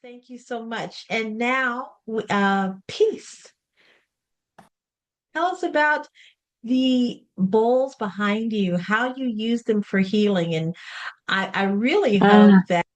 Thank you so much. And now, Peace. Tell us about the bowls behind you, how you use them for healing. And I really hope Uh, that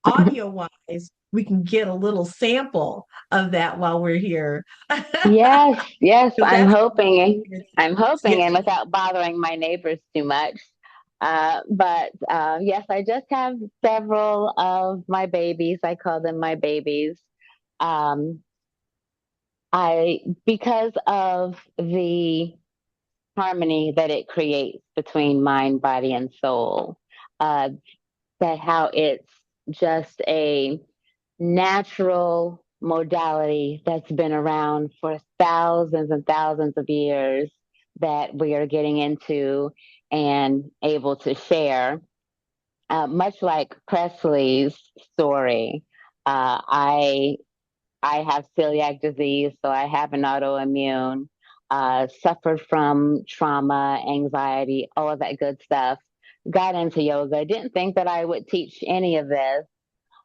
audio wise, we can get a little sample of that while we're here. yes, yes, Because I'm that's hoping. I'm hoping, yes. and without bothering my neighbors too much. But yes, I just have several of my babies. I call them my babies. Um, I because of the harmony that it creates between mind, body, and soul. Uh, that how it's just a natural modality that's been around for thousands and thousands of years that we are getting into and able to share. Much like Presley's story, I have celiac disease, so I have an autoimmune. Suffered from trauma, anxiety, all of that good stuff. Got into yoga. Didn't think that I would teach any of this,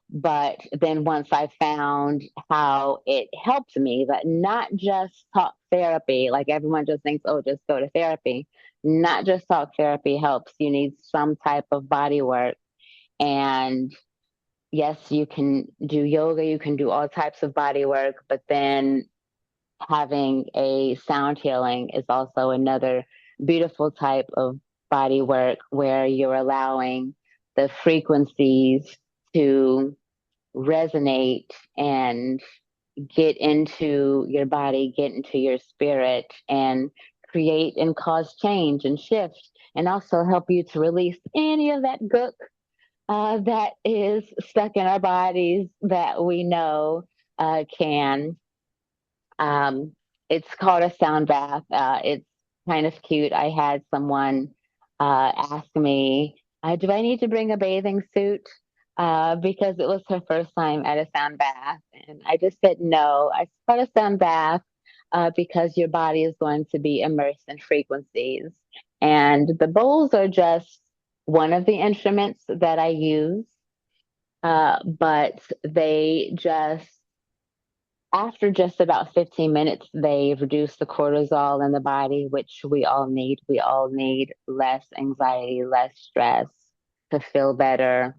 but then once I found how it helped me, that not just talk therapy, like everyone just thinks, oh, just go to therapy. Not just talk therapy helps. You need some type of body work. And yes, you can do yoga, you can do all types of body work, but then having a sound healing is also another beautiful type of body work where you're allowing the frequencies to resonate and get into your body, get into your spirit, and create and cause change and shift, and also help you to release any of that gook that is stuck in our bodies that we know can. It's called a sound bath. It's kind of cute. I had someone ask me, do I need to bring a bathing suit? Because it was her first time at a sound bath. And I just said no. I called a sound bath because your body is going to be immersed in frequencies. And the bowls are just one of the instruments that I use, but they just after just about 15 minutes, they reduce the cortisol in the body, which we all need. We all need less anxiety, less stress to feel better.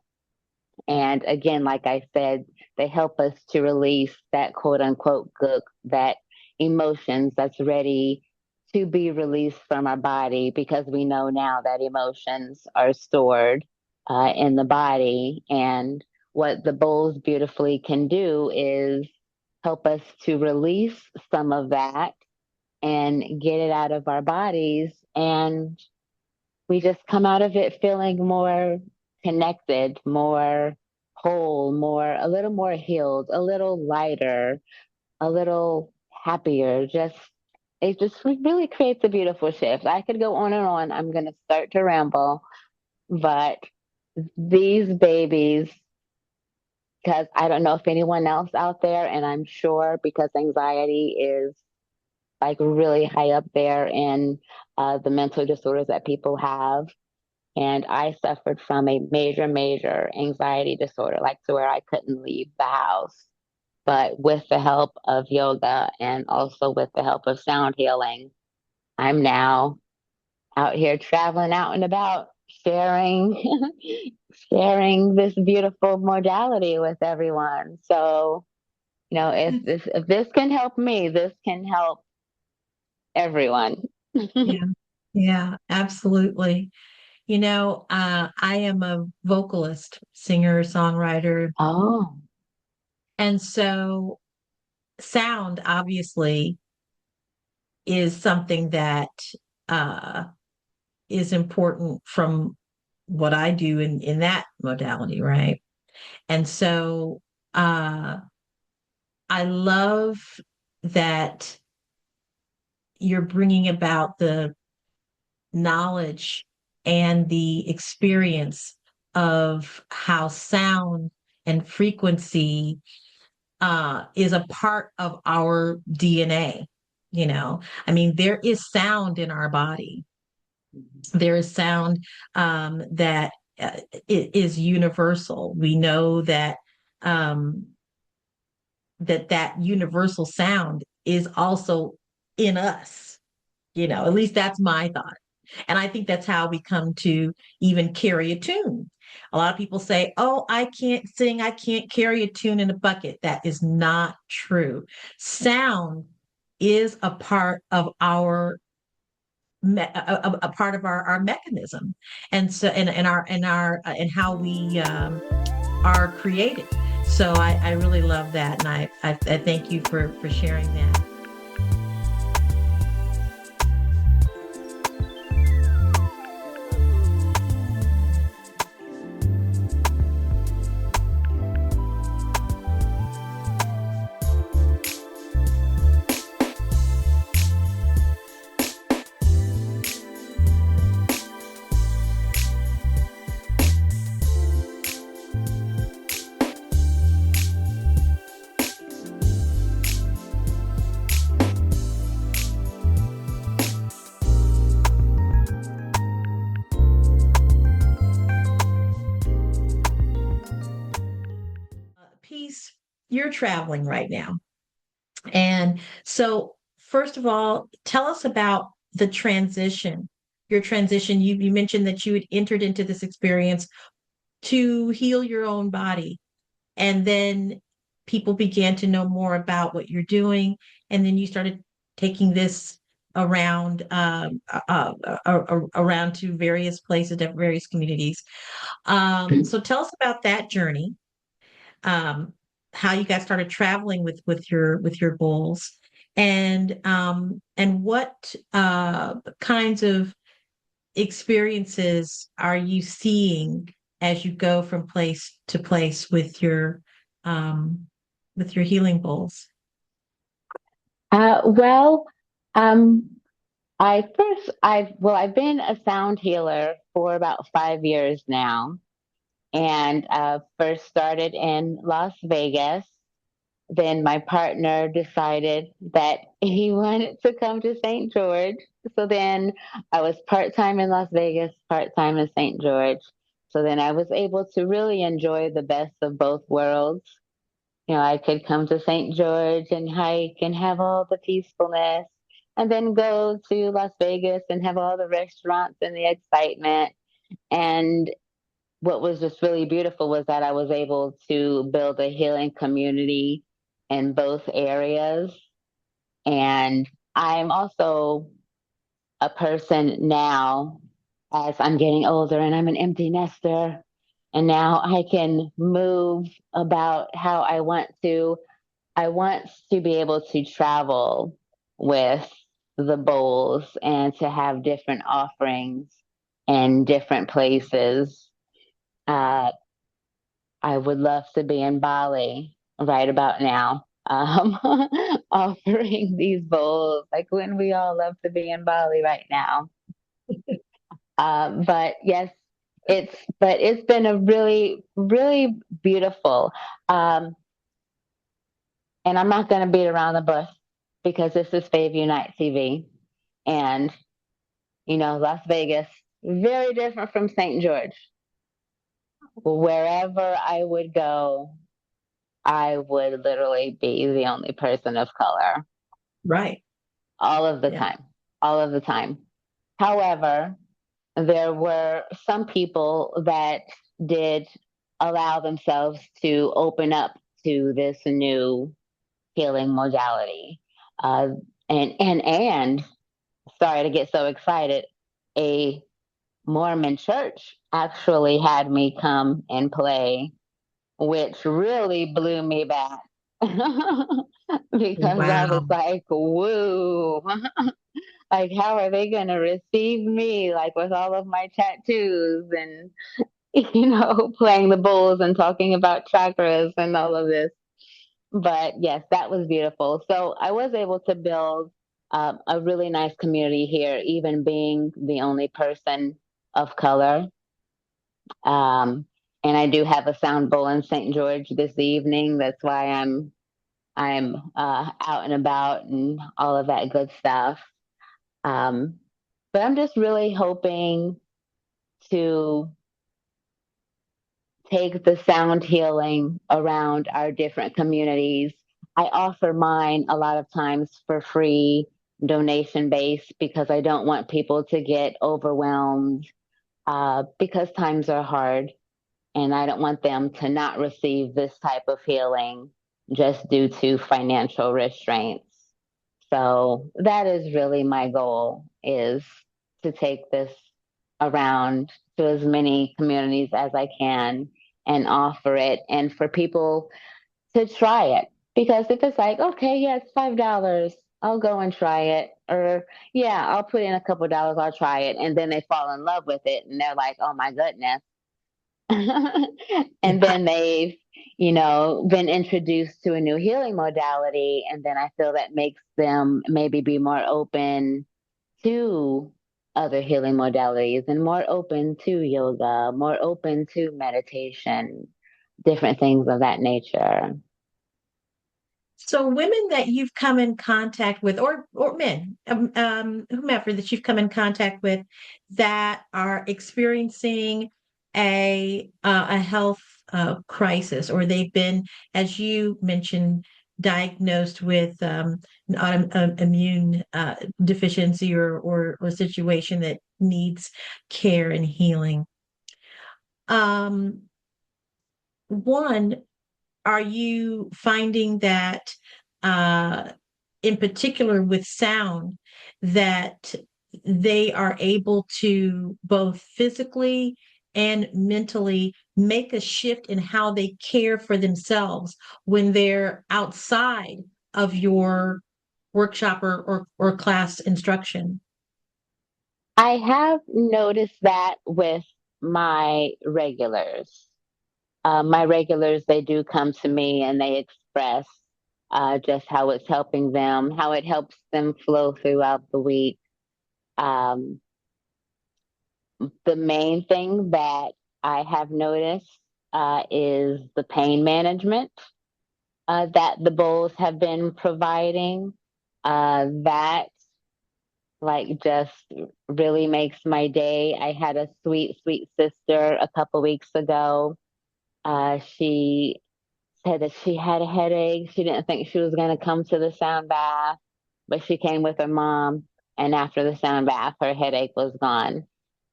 And again, like I said, they help us to release that quote unquote gook, that emotions that's ready to be released from our body because we know now that emotions are stored in the body. And what the bowls beautifully can do is help us to release some of that and get it out of our bodies. And we just come out of it feeling more connected, more whole, a little more healed, a little lighter, a little happier. It just really creates a beautiful shift. I could go on and on. I'm going to start to ramble, but these babies, because I don't know if anyone else out there, and I'm sure because anxiety is like really high up there in the mental disorders that people have. And I suffered from a major, major anxiety disorder, like to where I couldn't leave the house. But with the help of yoga and also with the help of sound healing, I'm now out here traveling out and about, sharing sharing this beautiful modality with everyone. So, if this can help me, this can help everyone. Yeah, yeah, absolutely. I am a vocalist, singer, songwriter, Oh, and so sound obviously is something that uh is important from what I do in that modality, right? And so I love that you're bringing about the knowledge and the experience of how sound and frequency is a part of our DNA. You know, I mean, there is sound in our body. There is sound that is universal. We know that um, that universal sound is also in us. You know, at least that's my thought. And I think that's how we come to even carry a tune. A lot of people say, oh, I can't sing, I can't carry a tune in a bucket. That is not true. Sound is a part of a part of our mechanism, and so and how we are created. So I really love that, and I thank you for sharing that. Peace, you're traveling right now. And so, first of all, tell us about the transition. Your transition, you mentioned that you had entered into this experience to heal your own body. And then people began to know more about what you're doing. And then you started taking this around around to various places, to various communities. So tell us about that journey, um, how you guys started traveling with your goals, and what kinds of experiences are you seeing as you go from place to place um, with your healing goals? Well, um, I've been a sound healer for about 5 years now, and first started in Las Vegas. Then my partner decided that he wanted to come to St. George. So then I was part time in Las Vegas, part time in St. George. So then I was able to really enjoy the best of both worlds. You know, I could come to St. George and hike and have all the peacefulness, and then go to Las Vegas and have all the restaurants and the excitement. And what was just really beautiful was that I was able to build a healing community in both areas. And I'm also a person now, as I'm getting older and I'm an empty nester, and now I can move about how I want to. I want to be able to travel with the bowls and to have different offerings in different places. Uh, I would love to be in Bali right about now, offering these bowls. Like when we all love to be in Bali right now. But yes, it's been a really really beautiful. Um, and I'm not going to beat around the bush because this is Fave Unite TV, and Las Vegas very different from St. George. Wherever I would go, I would literally be the only person of color Right. all of the Yeah. time, all of the time. However, there were some people that did allow themselves to open up to this new healing modality. Uh, and sorry to get so excited, a Mormon church actually had me come and play, which really blew me back because I was Wow. like, woo. Like, how are they going to receive me? Like, with all of my tattoos and, playing the bowls and talking about chakras and all of this. But yes, that was beautiful. So I was able to build a really nice community here, even being the only person of color. Um, and I do have a sound bowl in St. George this evening. That's why I'm out and about and all of that good stuff. Um, but I'm just really hoping to take the sound healing around our different communities. I offer mine a lot of times for free, donation based, because I don't want people to get overwhelmed because times are hard, and I don't want them to not receive this type of healing just due to financial restraints. So that is really my goal, is to take this around to as many communities as I can and offer it, and for people to try it. Because if it's like, okay, yeah, it's $5, I'll go and try it. Or yeah, I'll put in a couple dollars, I'll try it. And then they fall in love with it and they're like, oh my goodness. Yeah. And then they've, been introduced to a new healing modality. And then I feel that makes them maybe be more open to other healing modalities and more open to yoga, more open to meditation, different things of that nature. So women that you've come in contact with, or men, whomever that you've come in contact with, that are experiencing a health crisis, or they've been, as you mentioned, diagnosed with an autoimmune deficiency, or situation that needs care and healing. Um, One, are you finding that, uh, in particular with sound, that they are able to both physically and mentally make a shift in how they care for themselves when they're outside of your workshop or class instruction? I have noticed that with my regulars. My regulars, they do come to me and they express just how it's helping them, how it helps them flow throughout the week. Um, the main thing that I have noticed is the pain management that the bowls have been providing. That like just really makes my day. I had a sweet, sweet sister a couple weeks ago. She said that she had a headache. She didn't think she was going to come to the sound bath, but she came with her mom. And after the sound bath, her headache was gone.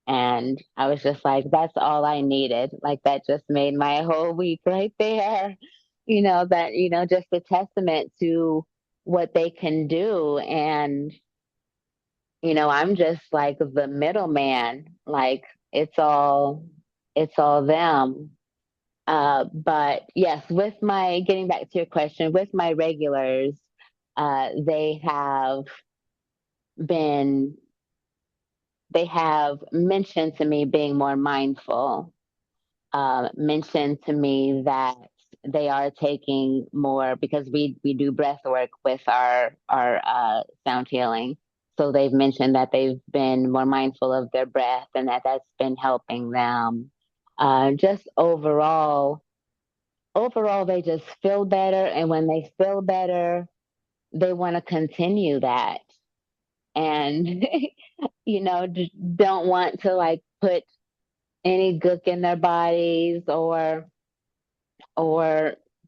And I was just like, that's all I needed. Like, that just made my whole week right there. Just a testament to what they can do. And, I'm just like the middleman. Like, it's all them. But yes, with my getting back to your question, with my regulars, they have been, they have mentioned to me being more mindful, mentioned to me that they are taking more, because we do breath work with our sound healing. So they've mentioned that they've been more mindful of their breath and that that's been helping them. Just overall they just feel better, and when they feel better they want to continue that, and don't want to like put any gook in their bodies, or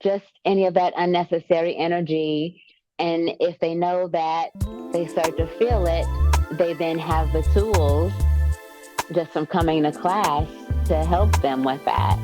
just any of that unnecessary energy. And if they know that they start to feel it, they then have the tools just from coming to class to help them with that.